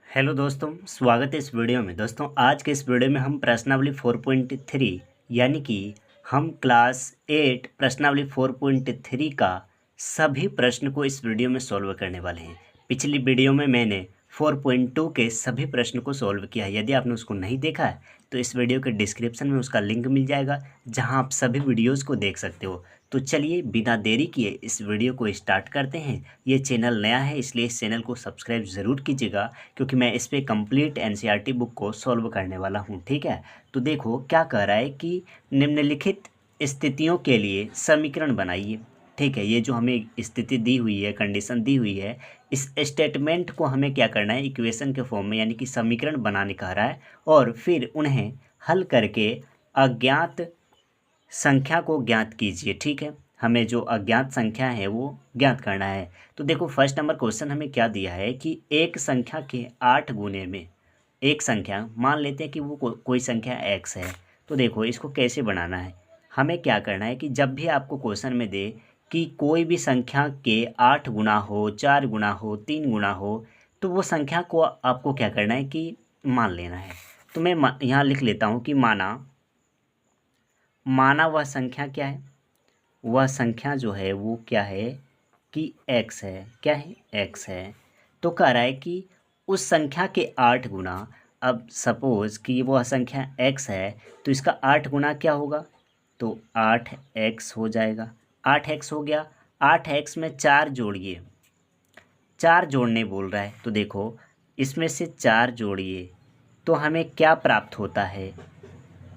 Hello दोस्तों, स्वागत है इस वीडियो में। दोस्तों आज के इस वीडियो में हम प्रश्नावली 4.3 यानी कि हम क्लास 8 प्रश्नावली 4.3 का सभी प्रश्न को इस वीडियो में सॉल्व करने वाले हैं। पिछली वीडियो में मैंने 4.2 के सभी प्रश्न को सॉल्व किया है। यदि आपने उसको नहीं देखा है तो इस वीडियो के डिस्क्रिप्शन में उसका लिंक मिल जाएगा, जहां आप सभी वीडियोज़ को देख सकते हो। तो चलिए बिना देरी किए इस वीडियो को स्टार्ट करते हैं। ये चैनल नया है इसलिए इस चैनल को सब्सक्राइब ज़रूर कीजिएगा, क्योंकि मैं इस पे कंप्लीट एनसीईआरटी बुक को सॉल्व करने वाला हूँ। ठीक है, तो देखो क्या कह रहा है कि निम्नलिखित स्थितियों के लिए समीकरण बनाइए। ठीक है, ये जो हमें स्थिति दी हुई है, कंडीशन दी हुई है, इस स्टेटमेंट को हमें क्या करना है, इक्वेशन के फॉर्म में यानी कि समीकरण बनाने कह रहा है, और फिर उन्हें हल करके अज्ञात संख्या को ज्ञात कीजिए। ठीक है, हमें जो अज्ञात संख्या है वो ज्ञात करना है। तो देखो फर्स्ट नंबर क्वेश्चन हमें क्या दिया है कि एक संख्या के 8 गुने में एक संख्या, मान लेते हैं कि वो कोई संख्या x है। तो देखो इसको कैसे बनाना है, हमें क्या करना है कि जब भी आपको क्वेश्चन में दे कि कोई भी संख्या के 8 गुना हो, 4 गुना हो, 3 गुना हो, तो वो संख्या को आपको क्या करना है कि मान लेना है। तो मैं यहाँ लिख लेता हूँ कि माना वह संख्या क्या है, वह संख्या जो है वो क्या है कि x है। क्या है? x है। तो कह रहा है कि उस संख्या के 8 गुना, अब सपोज कि वह संख्या x है तो इसका 8 गुना क्या होगा, तो 8x हो जाएगा। 8x हो गया, 8x में 4 जोड़िए, 4 जोड़ने बोल रहा है। तो देखो इसमें से 4 जोड़िए तो हमें क्या प्राप्त होता है,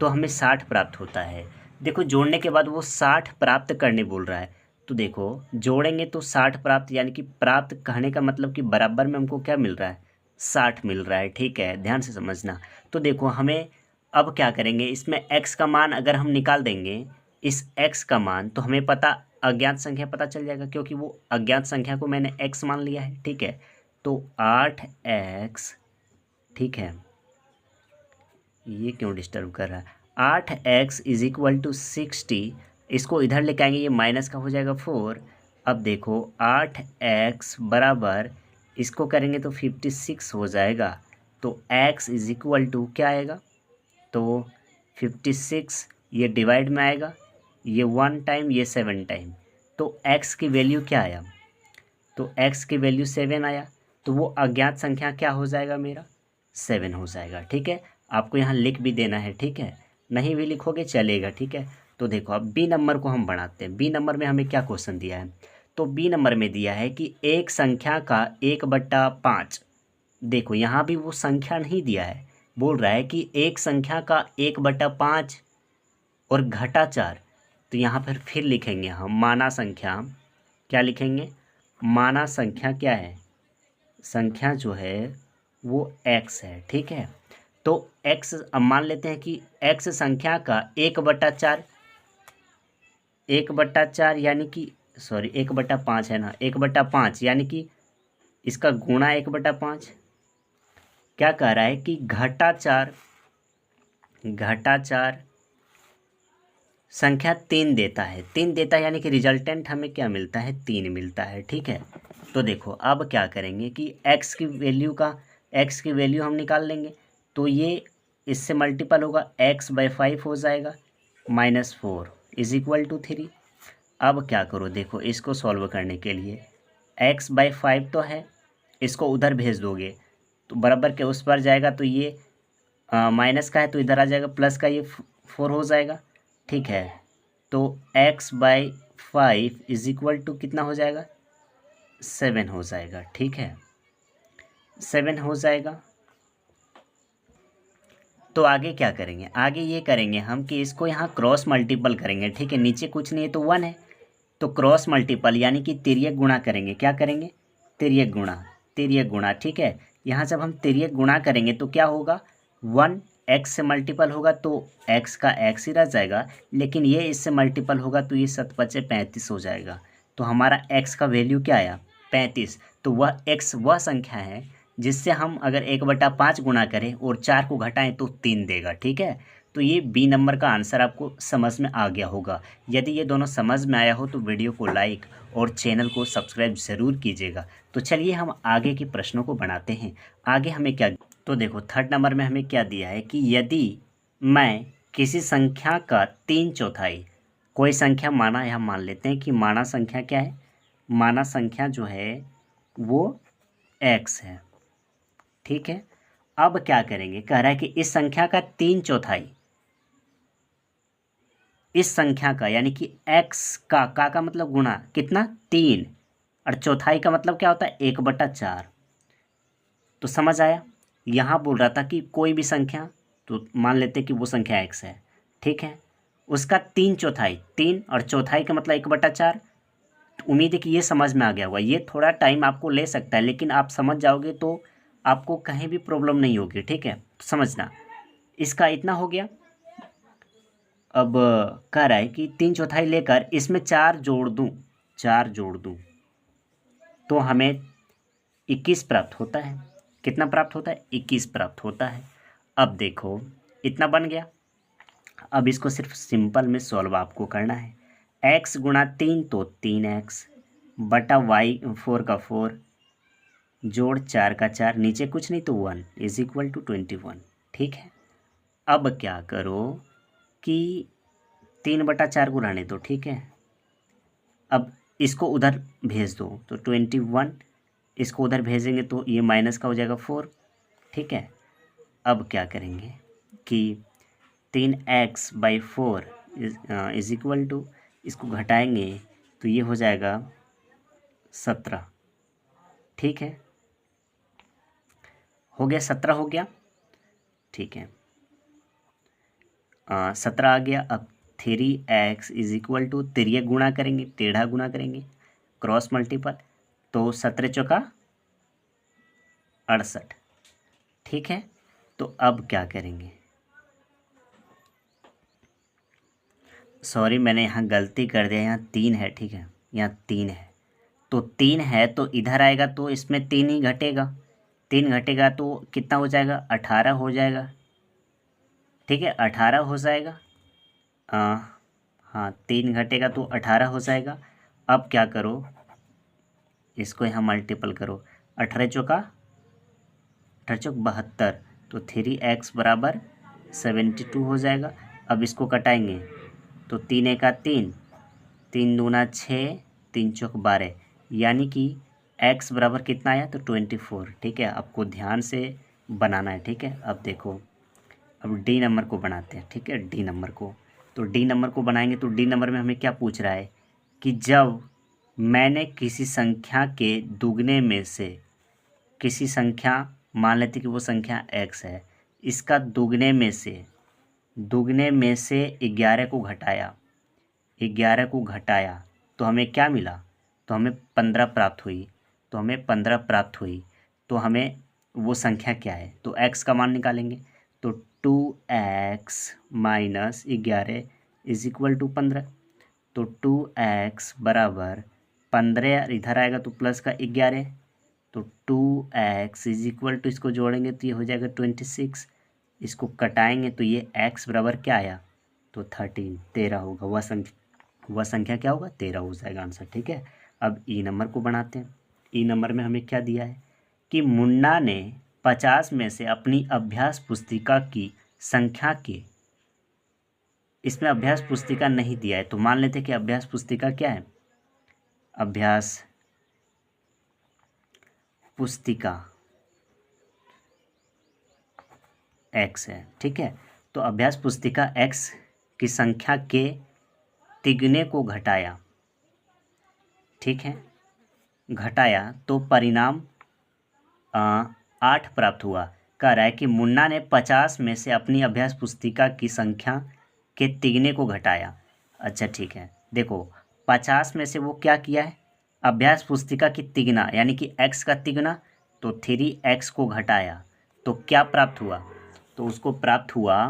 तो हमें 60 प्राप्त होता है। देखो जोड़ने के बाद वो 60 प्राप्त करने बोल रहा है। तो देखो जोड़ेंगे तो 60 प्राप्त, यानी कि प्राप्त कहने का मतलब कि बराबर में हमको क्या मिल रहा है, 60 मिल रहा है। ठीक है, ध्यान से समझना। तो देखो हमें अब क्या करेंगे, इसमें x का मान अगर हम निकाल देंगे, इस x का मान, तो हमें पता अज्ञात संख्या पता चल जाएगा, क्योंकि वो अज्ञात संख्या को मैंने x मान लिया है। ठीक है, तो 8x, ठीक है, ये क्यों डिस्टर्ब कर रहा है, 8x इज इक्वल टू 60, इसको इधर लेके आएंगे, ये माइनस का हो जाएगा 4। अब देखो 8x बराबर, इसको करेंगे तो 56 हो जाएगा। तो x इज इक्वल टू क्या आएगा, तो 56, ये डिवाइड में आएगा, ये 1 टाइम, ये 7 टाइम, तो x की वैल्यू क्या आया, तो x की वैल्यू 7 आया। तो वो अज्ञात संख्या क्या हो जाएगा, मेरा 7 हो जाएगा। ठीक है, आपको यहाँ लिख भी देना है। ठीक है, नहीं भी लिखोगे चलेगा। ठीक है, तो देखो अब बी नंबर को हम बढ़ाते हैं। बी नंबर में हमें क्या क्वेश्चन दिया है, तो बी नंबर में दिया है कि एक संख्या का 1/5। देखो यहाँ भी वो संख्या नहीं दिया है, बोल रहा है कि एक संख्या का 1/5 और घटा 4। तो यहाँ पर फिर लिखेंगे हम माना संख्या, क्या लिखेंगे, माना संख्या क्या है, संख्या जो है वो x है। ठीक है, तो x, अब मान लेते हैं कि x संख्या का 1/4, 1/4 यानी कि, सॉरी 1/5 है ना, 1/5 यानी कि इसका गुणा 1/5। क्या कह रहा है कि घटा 4, घटा 4 संख्या 3 देता है, 3 देता है, यानी कि रिजल्टेंट हमें क्या मिलता है, 3 मिलता है। ठीक है, तो देखो अब क्या करेंगे कि x की वैल्यू हम निकाल लेंगे, तो ये इससे मल्टीपल होगा, x/5 हो जाएगा, -4 इज इक्वल टू 3। अब क्या करो, देखो इसको सॉल्व करने के लिए x/5 तो है, इसको उधर भेज दोगे तो बराबर के उस पर जाएगा, तो ये माइनस का है तो इधर आ जाएगा, प्लस का ये 4 हो जाएगा। ठीक है, तो x/5 इज इक्वल टू कितना हो जाएगा, 7 हो जाएगा। ठीक है, 7 हो जाएगा। तो आगे क्या करेंगे, आगे ये करेंगे हम कि इसको यहाँ क्रॉस मल्टीपल करेंगे। ठीक है, नीचे कुछ नहीं है तो 1 है, तो क्रॉस मल्टीपल यानी कि तिर्यक गुणा करेंगे। क्या करेंगे, तिर्यक गुणा, तिर्यक गुणा। ठीक है, यहाँ जब हम तिर्यक गुणा करेंगे तो क्या होगा, 1 x से मल्टीपल होगा तो x का x ही रह जाएगा, लेकिन ये इससे मल्टीपल होगा तो ये 7×5 35 हो जाएगा। तो हमारा x का वैल्यू क्या आया, 35। तो वह x वह संख्या है जिससे हम अगर 1/5 गुणा करें और 4 को घटाएं तो 3 देगा। ठीक है, तो ये बी नंबर का आंसर आपको समझ में आ गया होगा। यदि ये दोनों समझ में आया हो तो वीडियो को लाइक और चैनल को सब्सक्राइब ज़रूर कीजिएगा। तो चलिए हम आगे के प्रश्नों को बनाते हैं। आगे हमें क्या, तो देखो थर्ड नंबर में हमें क्या दिया है कि यदि मैं किसी संख्या का 3/4, कोई संख्या माना, यहाँ मान लेते हैं कि माना संख्या क्या है, माना संख्या जो है वो x है, ठीक है। अब क्या करेंगे, कह रहा है कि इस संख्या का 3/4, इस संख्या का यानी कि x का मतलब गुणा कितना 3, और चौथाई का मतलब क्या होता है 1/4। तो समझ आया। यहाँ बोल रहा था कि कोई भी संख्या, तो मान लेते कि वो संख्या x है, ठीक है, उसका 3/4, 3 और चौथाई का मतलब 1/4। उम्मीद है कि ये समझ में आ गया होगा। ये थोड़ा टाइम आपको ले सकता है, लेकिन आप समझ जाओगे तो आपको कहीं भी प्रॉब्लम नहीं होगी, ठीक है। तो समझना, इसका इतना हो गया। अब कह रहा है कि 3/4 लेकर इसमें 4 जोड़ दूँ, 4 जोड़ दूँ तो हमें 21 प्राप्त होता है। कितना प्राप्त होता है, 21 प्राप्त होता है। अब देखो इतना बन गया। अब इसको सिर्फ सिंपल में सॉल्व आपको करना है। x गुणा 3 तो 3x बटा y 4 का 4 जोड़ 4 का 4, नीचे कुछ नहीं तो 1 इज इक्वल टू 21, ठीक है। अब क्या करो कि 3/4 को रहने दो, ठीक है। अब इसको उधर भेज दो तो 21, इसको उधर भेजेंगे तो ये माइनस का हो जाएगा 4, ठीक है। अब क्या करेंगे कि 3x/4 इज इक्वल टू, इसको घटाएंगे तो ये हो जाएगा 17, ठीक है। हो गया, 17 हो गया, ठीक है। 17 आ गया। अब 3x इज इक्वल टू, तिरिया गुणा करेंगे, टेढ़ा गुणा करेंगे, क्रॉस मल्टीपल, तो 17 चौका 68, ठीक है। तो अब क्या करेंगे, सॉरी मैंने यहाँ गलती कर दिया, यहाँ 3 है, ठीक है, यहाँ 3 है। तो 3 है तो इधर आएगा तो इसमें 3 ही घटेगा, 3 घटेगा तो कितना हो जाएगा, 18 हो जाएगा, ठीक है, 18 हो जाएगा। हाँ 3 घटेगा तो 18 हो जाएगा। अब क्या करो, इसको यहाँ मल्टीपल करो, 18 चौका 72, तो 3x बराबर 72 हो जाएगा। अब इसको कटाएंगे तो 3 एका 3, 3 दूना 6, 3 चौक 12, यानी कि x बराबर कितना आया तो 24, ठीक है। आपको ध्यान से बनाना है, ठीक है। अब देखो, अब डी नंबर को बनाते हैं, ठीक है, डी नंबर को। तो डी नंबर को बनाएंगे तो डी नंबर में हमें क्या पूछ रहा है कि जब मैंने किसी संख्या के दुगने में से, किसी संख्या, मान लेते कि वो संख्या x है, इसका दुगने में से 11 को घटाया, 11 को घटाया तो हमें क्या मिला, तो हमें 15 प्राप्त हुई, तो हमें 15 प्राप्त हुई। तो हमें वो संख्या क्या है, तो x का मान निकालेंगे तो 2x minus 11 is equal to 15, तो 2x बराबर 15, इधर आएगा तो प्लस का 11, तो 2x इज इक्वल टू, इसको जोड़ेंगे तो ये हो जाएगा 26, इसको कटाएंगे तो ये x बराबर क्या आया, तो 13 होगा। वह संख्या क्या होगा, 13 हो जाएगा आंसर, ठीक है। अब ई नंबर को बनाते हैं। ई नंबर में हमें क्या दिया है कि मुन्ना ने 50 में से अपनी अभ्यास पुस्तिका की संख्या के, इसमें अभ्यास पुस्तिका नहीं दिया है तो मान लेते हैं कि अभ्यास पुस्तिका क्या है, अभ्यास पुस्तिका x है, ठीक है। तो अभ्यास पुस्तिका x की संख्या के तिगने को घटाया, ठीक है, घटाया तो परिणाम 8 प्राप्त हुआ। कह रहा है कि मुन्ना ने 50 में से अपनी अभ्यास पुस्तिका की संख्या के तिगने को घटाया। अच्छा ठीक है, देखो 50 में से वो क्या किया है, अभ्यास पुस्तिका की तिगना यानी कि x का तिगना, तो 3x को घटाया तो क्या प्राप्त हुआ, तो उसको प्राप्त हुआ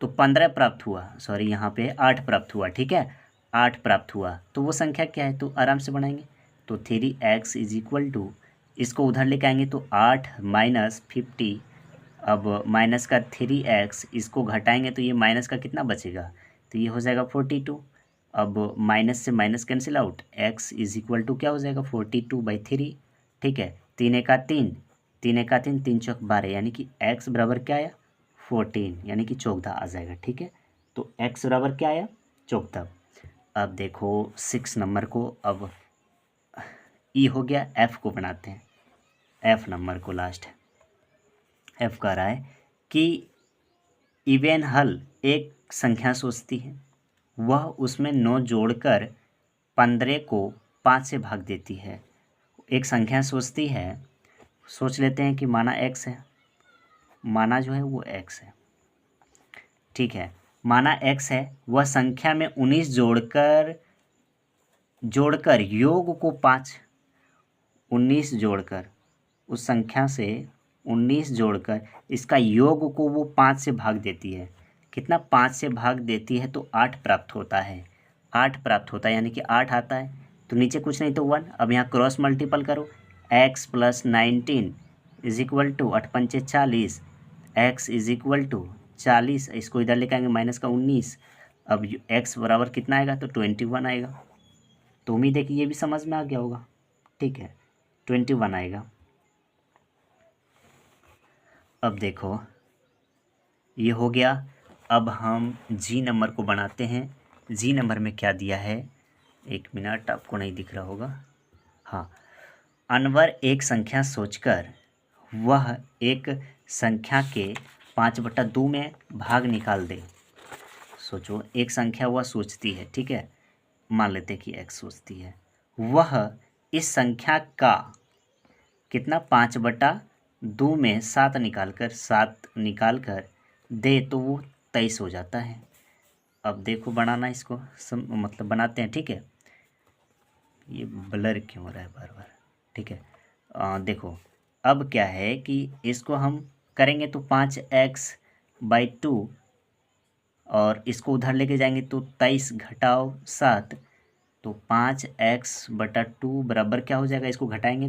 तो 15 प्राप्त हुआ, सॉरी यहाँ पे 8 प्राप्त हुआ, ठीक है, 8 प्राप्त हुआ। तो वो संख्या क्या है, तो आराम से बनाएंगे तो 3x इज इक्वल टू, इसको उधर लेके आएंगे तो 8 माइनस 50 अब माइनस का 3x, इसको घटाएंगे तो ये माइनस का कितना बचेगा, तो ये हो जाएगा 42। अब माइनस से minus cancel out, x is equal to क्या हो जाएगा 42/3। ठीक है, 3 × 3, 3 × 3, 3 × 4 = 12, यानी कि x बराबर क्या आया 14, यानी कि 14 आ जाएगा। ठीक है, तो x बराबर क्या आया 14। अब देखो 6 नंबर को, अब ई हो गया, f को बनाते हैं, f नंबर को लास्ट f कह रहा है कि इवेन हल एक संख्या सोचती है, वह उसमें 9 जोड़कर 15 को 5 से भाग देती है। एक संख्या सोचती है, सोच लेते हैं कि माना x है, माना जो है वो x है। ठीक है, माना x है, वह संख्या में 19 जोड़कर योग को 5, 19 जोड़कर उस संख्या से 19 जोड़कर इसका योग को वो 5 से भाग देती है। कितना 5 से भाग देती है, तो 8 प्राप्त होता है, 8 प्राप्त होता है, यानी कि 8 आता है। तो नीचे कुछ नहीं तो 1। अब यहाँ क्रॉस मल्टीपल करो, x + 19 is equal to 8×5 = 40, x is equal to 40, इसको इधर लेकर आएंगे माइनस का 19। अब x बराबर कितना आएगा, तो 21 आएगा। तो उम्मीद है कि ये भी समझ में आ गया होगा। ठीक है, 21 आएगा। अब देखो ये हो गया। अब हम जी नंबर को बनाते हैं। जी नंबर में क्या दिया है, 1 मिनट, आपको नहीं दिख रहा होगा। हाँ, अनवर एक संख्या सोचकर वह एक संख्या के 5/2 में भाग निकाल दे। सोचो, एक संख्या वह सोचती है, ठीक है, मान लेते कि x सोचती है, वह इस संख्या का कितना 5/2 में 7 निकाल कर दे, तो वो 23 हो जाता है। अब देखो बनाना इसको मतलब बनाते हैं। ठीक है, ये ब्लर क्यों हो रहा है बार बार। ठीक है, देखो अब क्या है कि इसको हम करेंगे तो 5x/2, और इसको उधर लेके जाएंगे तो 23 घटाओ 7, तो 5x/2 बराबर क्या हो जाएगा, इसको घटाएंगे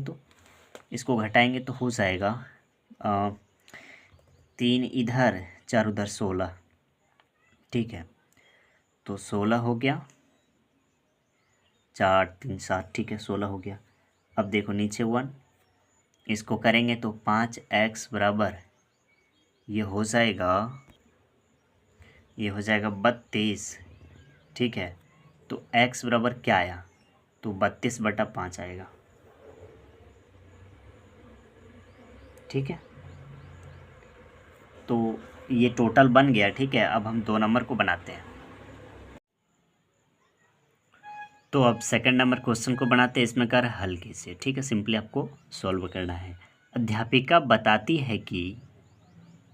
तो हो जाएगा 3 इधर 4 उधर 16। ठीक है, तो 16 हो गया, 4 3 7, ठीक है 16 हो गया। अब देखो नीचे 1, इसको करेंगे तो 5x बराबर ये हो जाएगा 32। ठीक है, तो x बराबर क्या आया, तो 32/5 आएगा। ठीक है, तो ये टोटल बन गया। ठीक है, अब हम 2 नंबर को बनाते हैं। तो अब सेकंड नंबर क्वेश्चन को बनाते हैं। इसमें कर हल कीजिए। ठीक है, सिंपली आपको सॉल्व करना है। अध्यापिका बताती है कि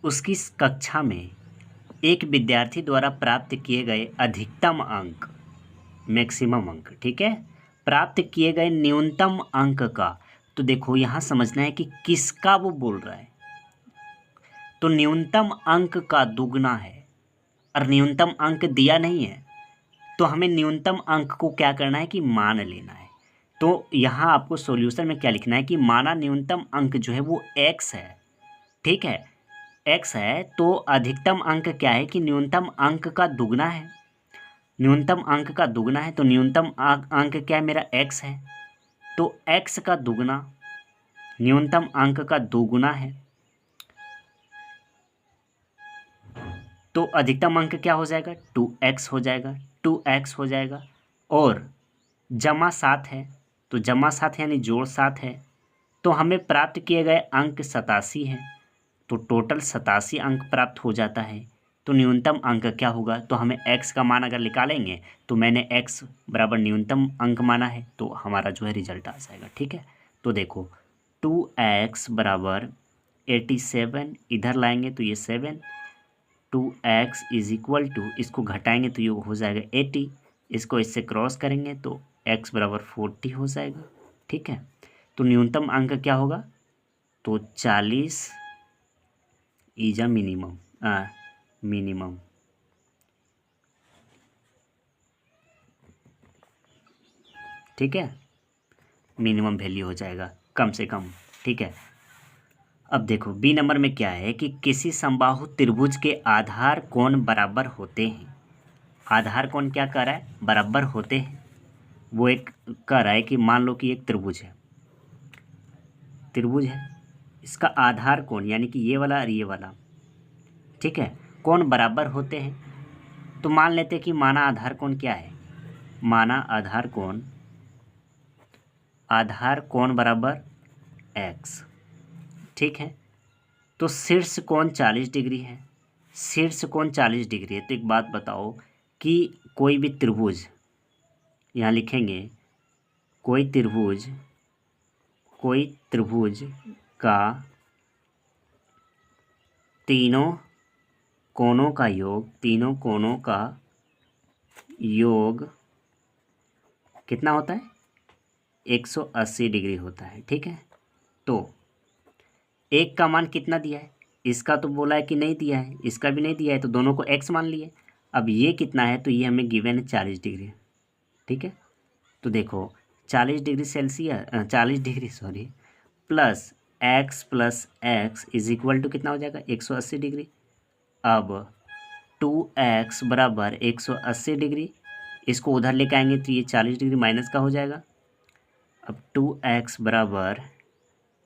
उसकी कक्षा में एक विद्यार्थी द्वारा प्राप्त किए गए अधिकतम अंक, मैक्सिमम अंक, ठीक है, प्राप्त किए गए न्यूनतम अंक का, तो देखो यहाँ समझना है कि किसका वो बोल रहा है। तो न्यूनतम अंक का दुगना है, और न्यूनतम अंक दिया नहीं है, तो हमें न्यूनतम अंक को क्या करना है कि मान लेना है। तो यहाँ आपको सॉल्यूशन में क्या लिखना है कि माना न्यूनतम अंक जो है वो x है। ठीक है, x है, तो अधिकतम अंक क्या है कि न्यूनतम अंक का दुगना है। न्यूनतम अंक का दुगना है, तो न्यूनतम अंक क्या है, मेरा x है, तो x का दुगना न्यूनतम अंक का दोगुना है, तो अधिकतम अंक क्या हो जाएगा 2x हो जाएगा, 2x हो जाएगा। और जमा 7 है, तो जमा 7 यानी जोड़ 7 है, तो हमें प्राप्त किए गए अंक 87 हैं, तो टोटल 87 अंक प्राप्त हो जाता है। तो न्यूनतम अंक क्या होगा, तो हमें x का मान अगर निकालेंगे, तो मैंने x बराबर न्यूनतम अंक माना है, तो हमारा जो है रिजल्ट आ जाएगा। ठीक है, तो देखो 2x बराबर 87, इधर लाएंगे तो ये 7, 2x इज इक्वल टू, इसको घटाएंगे तो ये हो जाएगा 80, इसको इससे क्रॉस करेंगे तो x बराबर 40 हो जाएगा। ठीक है, तो न्यूनतम अंक क्या होगा, तो 40 इज अ मिनिमम। ठीक है, मिनिमम वैल्यू हो जाएगा, कम से कम। ठीक है, अब देखो बी नंबर में क्या है कि किसी समबाहु त्रिभुज के आधार कोण बराबर होते हैं। आधार कोण क्या कह रहा है, बराबर होते हैं। वो एक कह रहा है कि मान लो कि एक त्रिभुज है, इसका आधार कोण यानी कि ये वाला और ये वाला, ठीक है, कोण बराबर होते हैं। तो मान लेते हैं कि माना आधार कोण क्या है, माना आधार कोण बराबर x, ठीक है। तो शीर्ष कोण 40 डिग्री है, शीर्ष कोण 40 डिग्री है। तो एक बात बताओ कि कोई भी त्रिभुज, यहाँ लिखेंगे कोई त्रिभुज का तीनों कोणों का योग कितना होता है, 180 डिग्री होता है, ठीक है। तो एक का मान कितना दिया है, इसका तो बोला है कि नहीं दिया है, इसका भी नहीं दिया है, तो दोनों को x मान लिए। अब ये कितना है, तो ये हमें गिवन है 40 डिग्री, ठीक है। तो देखो 40 degree plus x is equal to कितना हो जाएगा, 180 डिग्री। अब 2x बराबर 180 डिग्री, इसको उधर लेके आएंगे तो ये 40 डिग्री माइनस का हो जाएगा। अब 2x बराबर,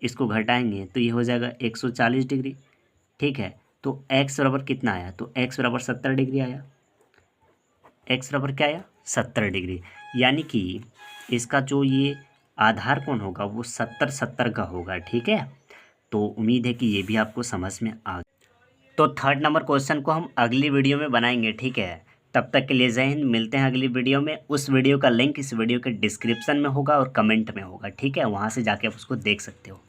इसको घटाएंगे तो ये हो जाएगा 140 डिग्री, ठीक है। तो x बराबर कितना आया, तो x बराबर 70 डिग्री आया। x बराबर क्या आया, 70 डिग्री। यानी कि इसका जो ये आधार कोण होगा वो 70 का होगा, ठीक है। तो उम्मीद है कि ये भी आपको समझ में आ गया। तो थर्ड नंबर क्वेश्चन को हम अगली वीडियो में बनाएंगे, ठीक है। तब तक के लिए जय हिंद, मिलते हैं अगली वीडियो में। उस वीडियो का लिंक इस वीडियो के डिस्क्रिप्शन में होगा और कमेंट में होगा, ठीक है। वहाँ से जाके आप उसको देख सकते हो।